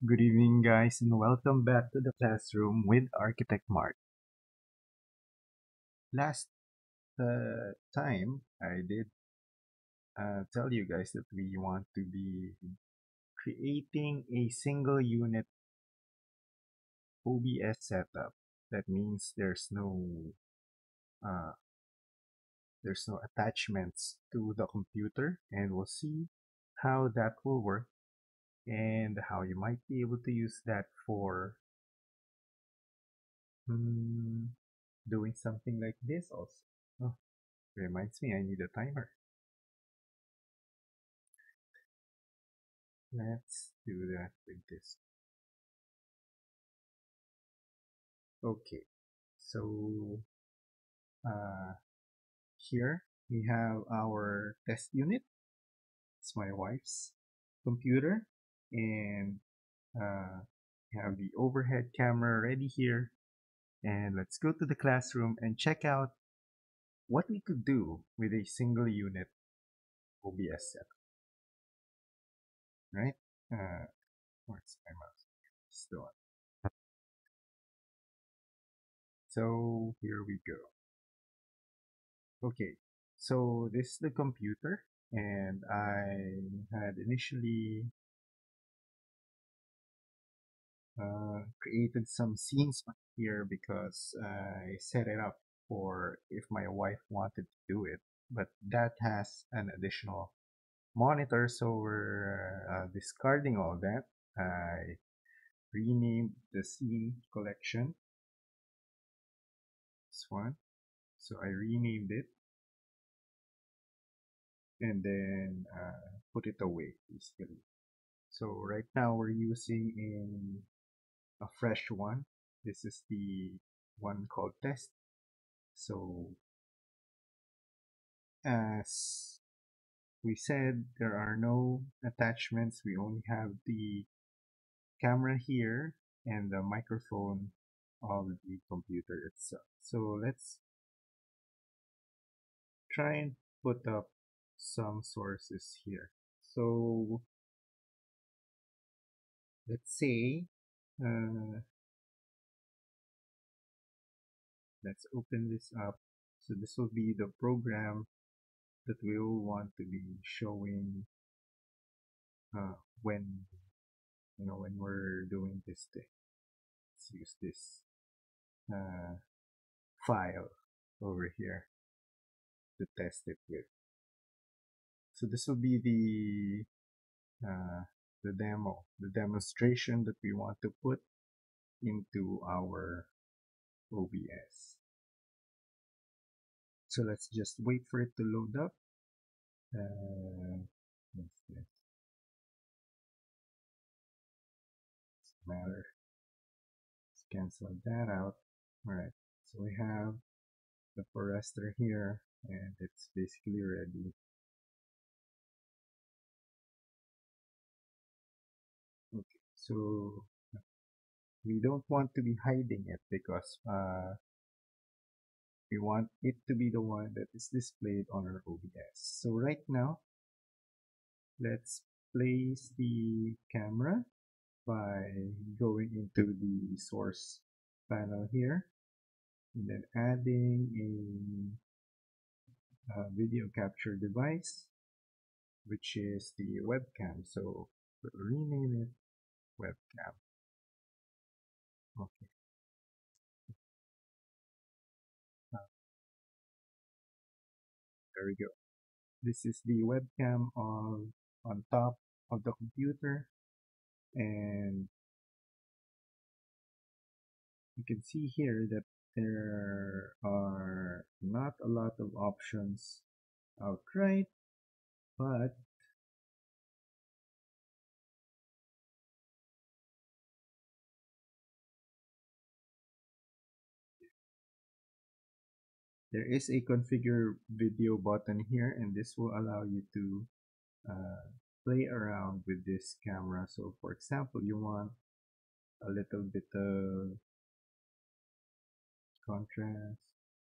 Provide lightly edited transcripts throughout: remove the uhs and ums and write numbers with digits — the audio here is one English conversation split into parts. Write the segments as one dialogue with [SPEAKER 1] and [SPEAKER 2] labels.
[SPEAKER 1] Good evening, guys, and welcome back to the classroom with Architect Mark. Last time, I did tell you guys that we want to be creating a single unit OBS setup. That means uh, there's no attachments to the computer, and we'll see how that will work and how you might be able to use that for mm, doing something like this also. Oh, reminds me, I need a timer. Let's do that with this. Okay, so uh, here we have our test unit. It's my wife's computer, and we have the overhead camera ready here. And let's go to the classroom and check out what we could do with a single unit OBS setup, right? Uh, where's my mouse? Still on. So here we go. Okay, so this is the computer, and I had initially created some scenes on here because I set it up for if my wife wanted to do it, but that has an additional monitor, so we're discarding all that. I renamed the scene collection, this one, so I renamed it and then put it away basically. So right now we're using a fresh one. This is the one called test. So as we said, there are no attachments. We only have the camera here and the microphone of the computer itself. So let's try and put up some sources here. So let's say, uh, let's open this up. So this will be the program that we will want to be showing uh, when when we're doing this thing. Let's use this uh, file over here to test it with. So this will be the demo, the demonstration that we want to put into our OBS. So let's just wait for it to load up. What's this? Matter. Let's cancel that out. All right. So we have the forester here, and it's basically ready. Okay. So we don't want to be hiding it because we want it to be the one that is displayed on our OBS. So right now, let's place the camera by going into the source panel here and then adding a video capture device, which is the webcam. So rename it webcam. Okay. Uh, there we go. This is the webcam on top of the computer, and you can see here that there are not a lot of options outright, but there is a configure video button here, and this will allow you to uh, play around with this camera. So for example, you want a little bit of contrast,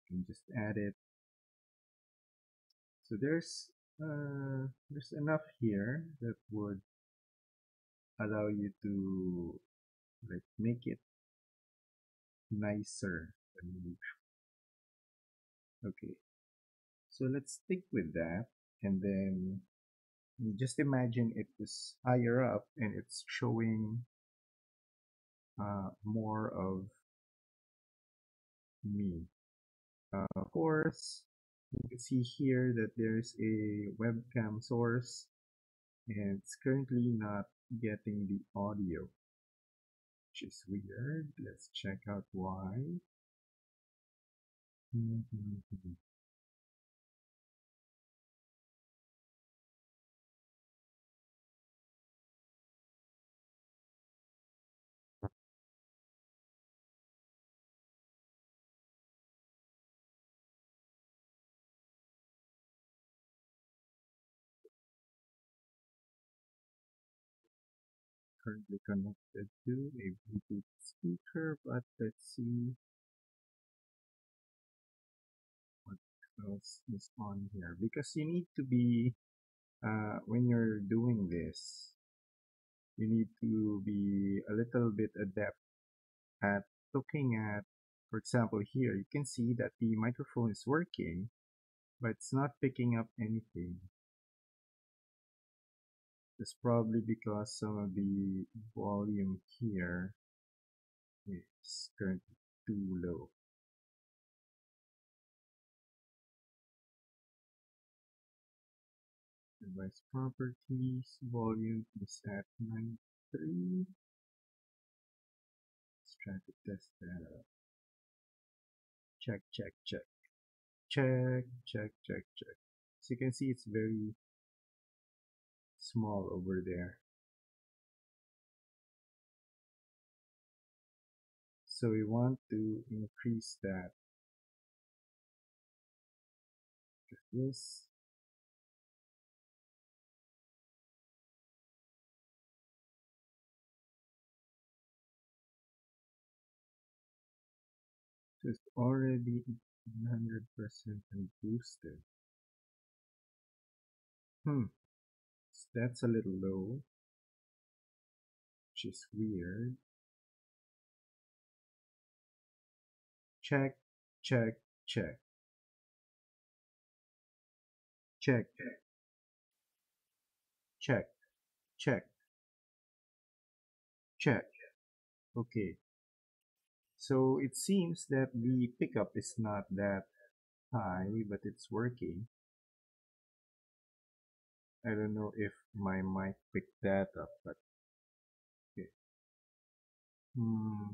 [SPEAKER 1] you can just add it. So there's enough here that would allow you to like make it nicer than usual. Okay, so let's stick with that, and then just imagine it is higher up and it's showing more of me. Of course, you can see here that there's a webcam source and it's currently not getting the audio, which is weird. Let's check out why. Mhm. Currently connected to a Bluetooth speaker, but let's see what else is on here. Because you need to be, when you're doing this, you need to be a little bit adept at looking at, for example, here you can see that the microphone is working, but it's not picking up anything. It's probably because some of the volume here is currently too low. Device properties, volume is at 93. Let's try to test that out. Check, check, check. Check, check, check, check. As you can see, it's very small over there. So we want to increase that. This. So it's already 100% boosted. Hmm, that's a little low, which is weird. Check, check, check, check, check, check, check. Okay, so it seems that the pickup is not that high, but it's working. I don't know if my mic picked that up, but okay. Hmm.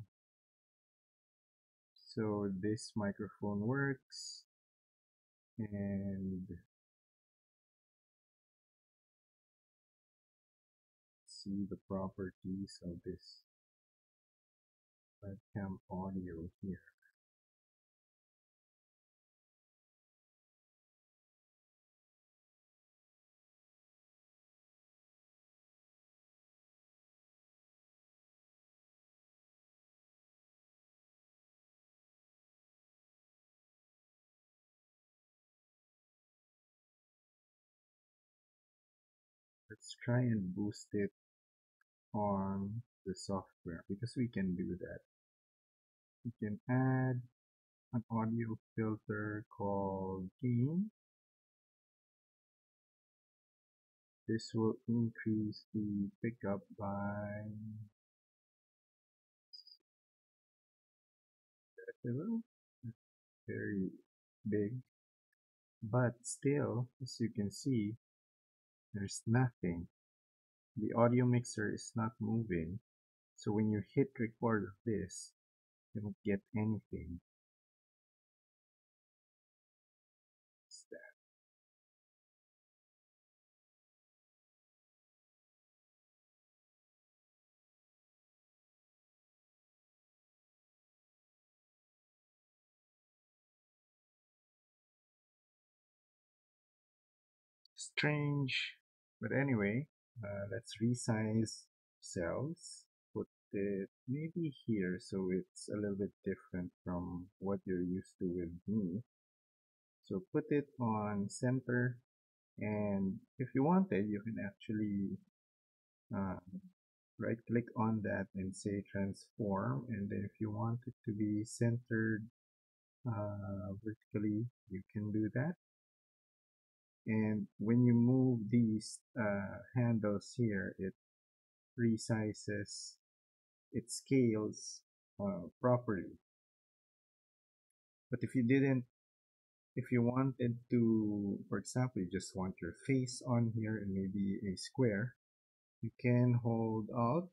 [SPEAKER 1] So this microphone works, and see the properties of this webcam audio here. Let's try and boost it on the software because we can do that. We can add an audio filter called gain. This will increase the pickup by very big, but still, as you can see, there's nothing. The audio mixer is not moving, so when you hit record of this, you don't get anything. It's that strange, but anyway, let's resize cells. Put it maybe here so it's a little bit different from what you're used to with me. So put it on center, and if you wanted, you can actually uh, right click on that and say transform, and then if you want it to be centered vertically, you can do that. And when you move these handles here, it resizes, it scales properly. But if you didn't, if you wanted to, for example, you just want your face on here and maybe a square, you can hold Alt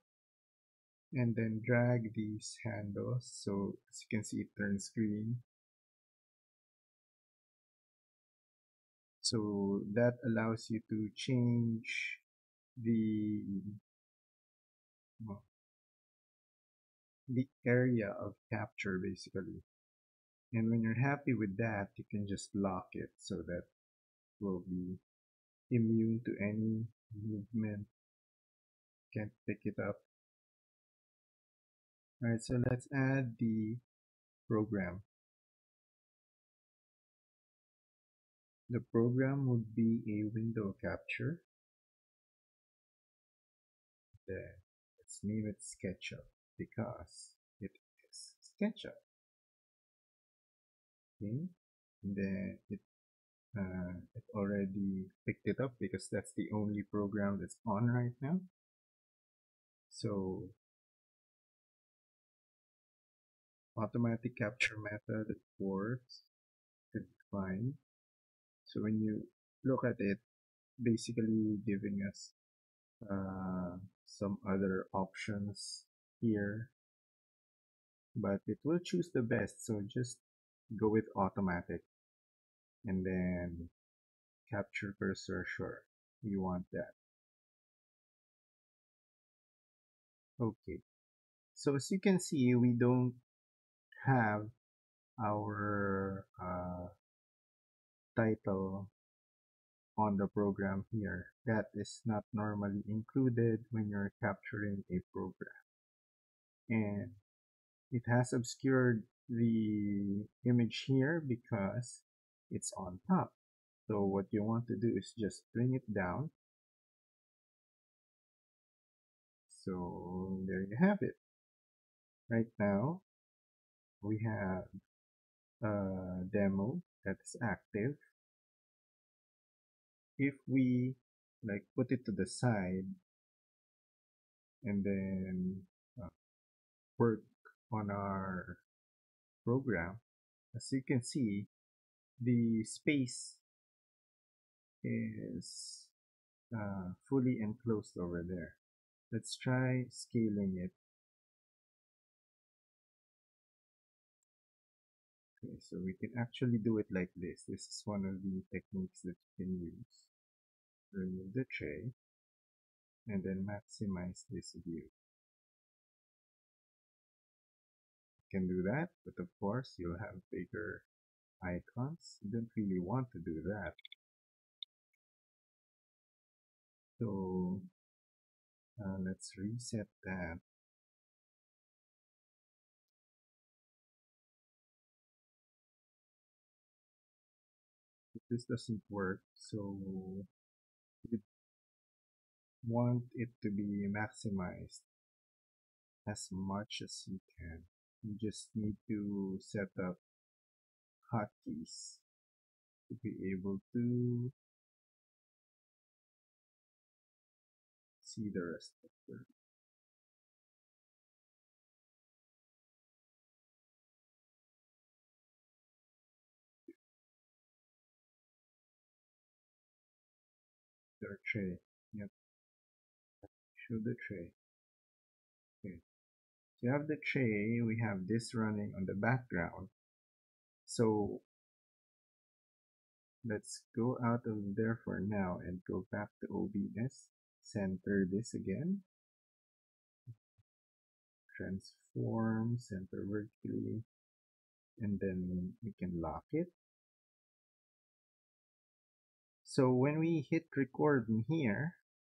[SPEAKER 1] and then drag these handles. So as you can see, it turns green. So that allows you to change the well, the area of capture basically. And when you're happy with that, you can just lock it so that it will be immune to any movement. Can't pick it up. All right, so let's add the program. The program would be a window capture. Then let's name it SketchUp because it is SketchUp. Okay, and then it already picked it up because that's the only program that's on right now. So automatic capture method, of course, is fine. So when you look at it, basically giving us some other options here, but it will choose the best. So just go with automatic and then capture cursor, sure, we want that. Okay, so as you can see, we don't have our title on the program here. That is not normally included when you're capturing a program. And it has obscured the image here because it's on top. So what you want to do is just bring it down. So there you have it. Right now, we have a demo that's active. If we like put it to the side and then work on our program, as you can see, the space is fully enclosed over there. Let's try scaling it. Okay, so we can actually do it like this. This is one of the techniques that you can use. Remove the tray and then maximize this view. You can do that, but of course you'll have bigger icons. You don't really want to do that. So let's reset that. If this doesn't work, so you want it to be maximized as much as you can. You just need to set up hotkeys to be able to see the rest of the tray. Yep, show the tray. Okay. So you have the tray, we have this running on the background. So let's go out of there for now and go back to OBS. Center this again. Transform, center vertically, and then we can lock it. So when we hit record in here,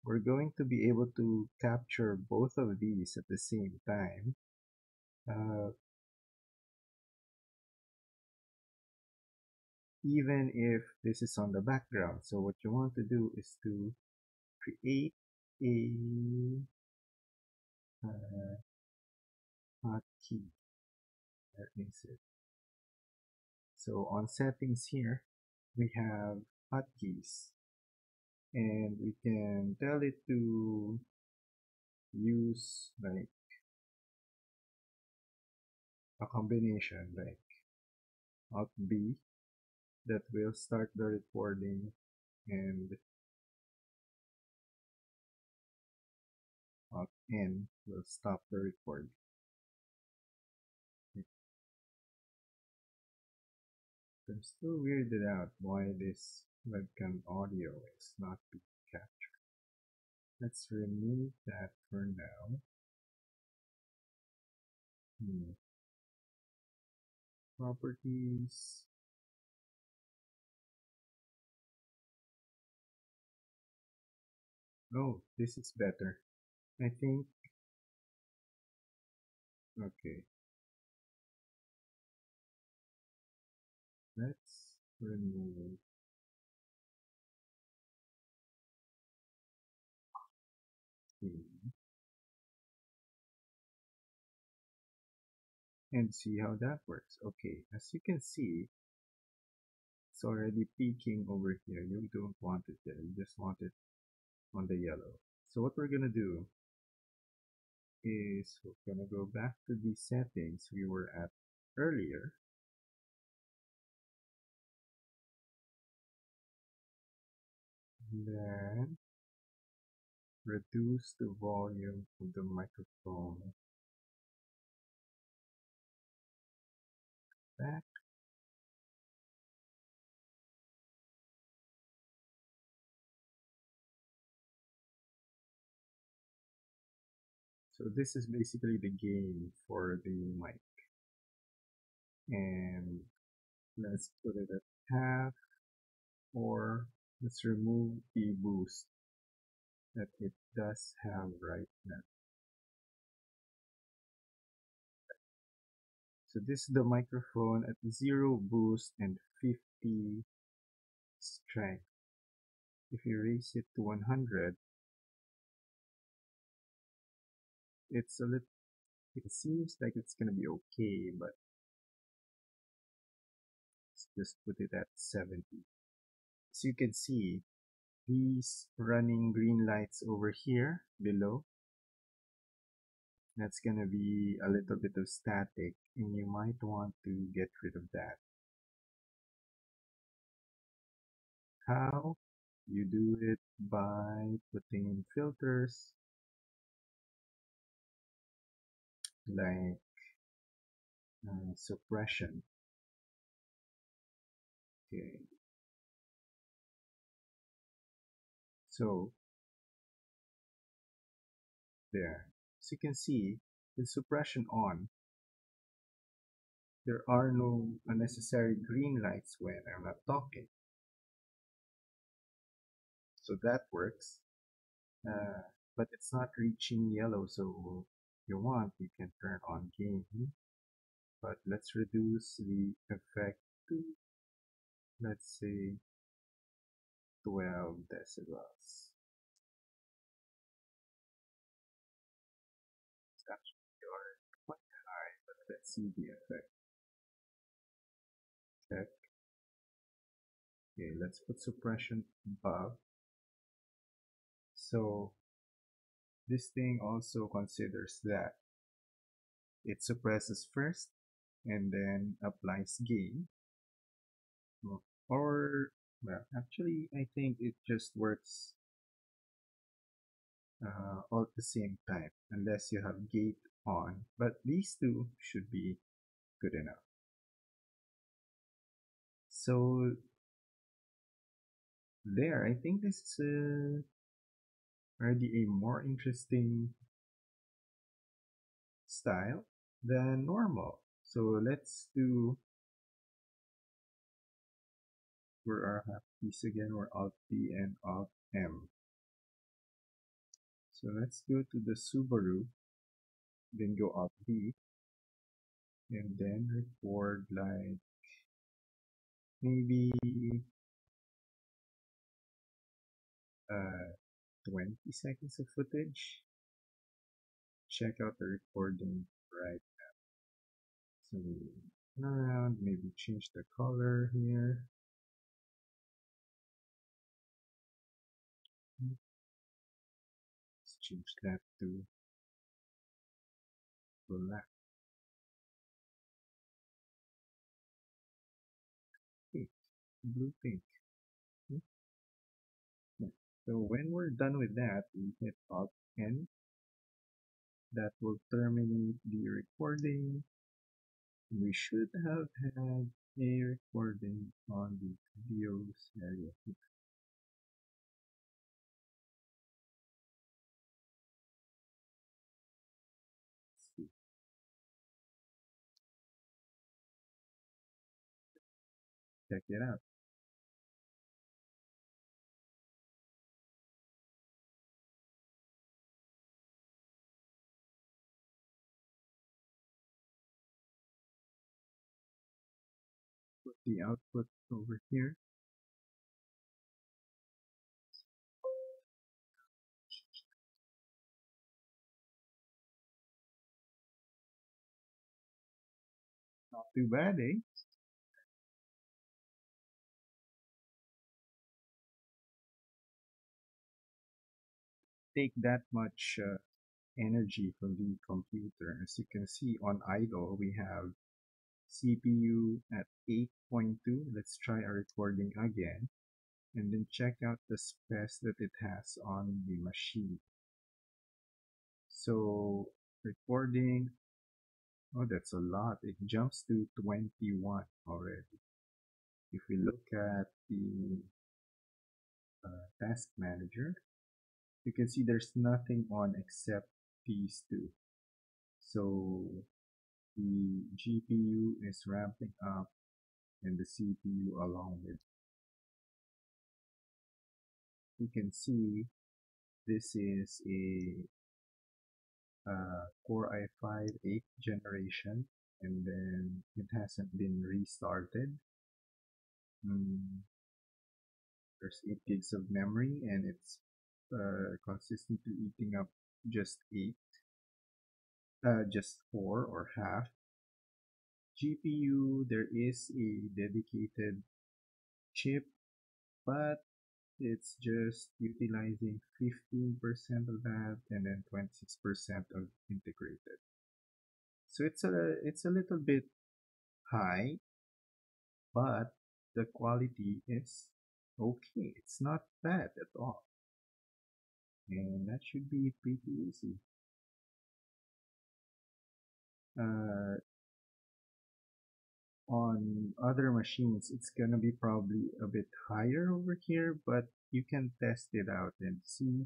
[SPEAKER 1] we're going to be able to capture both of these at the same time. Even if this is on the background. So what you want to do is to create a hotkey. Where is it? So on settings here, we have hotkeys, and we can tell it to use like a combination like Alt B that will start the recording and Alt N will stop the recording. I'm still weirded out why this webcam audio is not being captured. Let's remove that for now. Properties. Oh, this is better. I think, okay, let's remove the and see how that works. Okay, as you can see, it's already peaking over here. You don't want it there, you just want it on the yellow. So what we're gonna do is we're gonna go back to the settings we were at earlier. And then reduce the volume of the microphone back. So this is basically the gain for the mic. And let's put it at half, or let's remove the boost that it does have right now. So this is the microphone at 0 boost and 50 strength. If you raise it to 100, it's a little, it seems like it's gonna be okay, but let's just put it at 70. So you can see these running green lights over here below. That's gonna be a little bit of static, and you might want to get rid of that. How? You do it by putting in filters like suppression. Okay, so there. As you can see, with suppression on, there are no unnecessary green lights when I'm not talking. So that works, but it's not reaching yellow. So if you want, you can turn on gain, but let's reduce the effect to, let's say, 12 decibels. It's actually quite high, but let's see the effect. Check. Okay, let's put suppression above. So this thing also considers that it suppresses first and then applies gain. Or, well, actually, I think it just works all at the same time, unless you have gate on. But these two should be good enough. So there, I think this is already a more interesting style than normal. So let's do, where are half keys again? We're Alt P and Alt M. So let's go to the Subaru, then go Alt B, and then record like maybe 20 seconds of footage. Check out the recording right. So turn around, maybe change the color here. Let's change that to black. Pink, blue pink. Hmm, yeah. So when we're done with that, we hit Alt N. That will terminate the recording. We should have had a recording on the videos area. Let's see. Check it out. Put the output over here. Not too bad, eh? Take that much energy from the computer. As you can see on idle, we have CPU at 8.2. Let's try a recording again and then check out the specs that it has on the machine. So recording, oh, that's a lot. It jumps to 21 already. If we look at the task manager, you can see there's nothing on except these two. So the GPU is ramping up and the CPU along with. You can see this is a Core i5 8th generation, and then it hasn't been restarted. There's 8 gigs of memory, and it's consistently eating up just 8, just 4 or half. GPU, there is a dedicated chip, but it's just utilizing 15% of that and then 26% of integrated. So it's a little bit high, but the quality is okay. It's not bad at all. And that should be pretty easy. Uh, on other machines, it's gonna be probably a bit higher over here, but you can test it out and see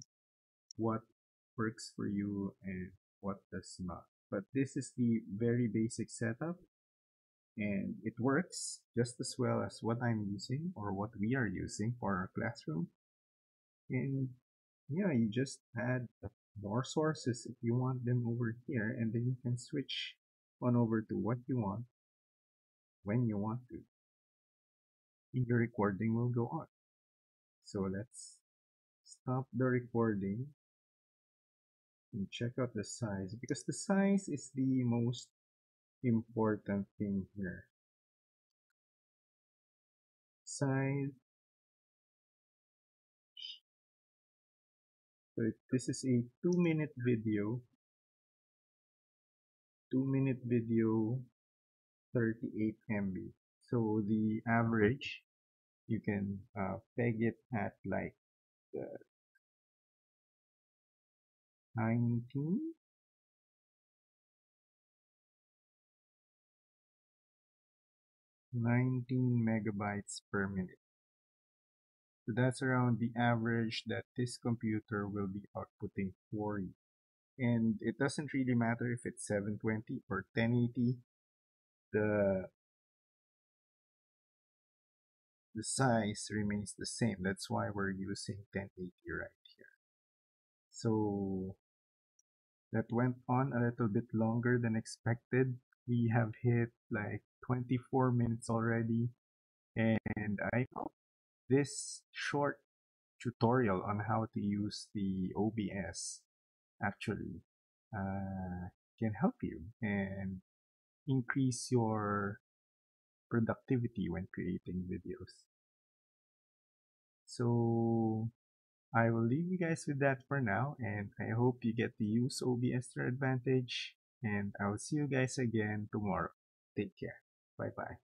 [SPEAKER 1] what works for you and what does not. But this is the very basic setup, and it works just as well as what I'm using or what we are using for our classroom. And yeah, you just add more sources if you want them over here, and then you can switch on over to what you want when you want to. And your recording will go on. So let's stop the recording and check out the size, because the size is the most important thing here. Size. So this is a 2-minute video. 2-minute video, 38 MB. So the average, you can peg it at like 19 megabytes per minute. So that's around the average that this computer will be outputting for you. And it doesn't really matter if it's 720 or 1080. The size remains the same. That's why we're using 1080 right here. So that went on a little bit longer than expected. We have hit like 24 minutes already, and I hope this short tutorial on how to use the OBS actually can help you. And increase your productivity when creating videos. So I will leave you guys with that for now, and I hope you get to use OBS to your advantage, and I will see you guys again tomorrow. Take care. Bye bye.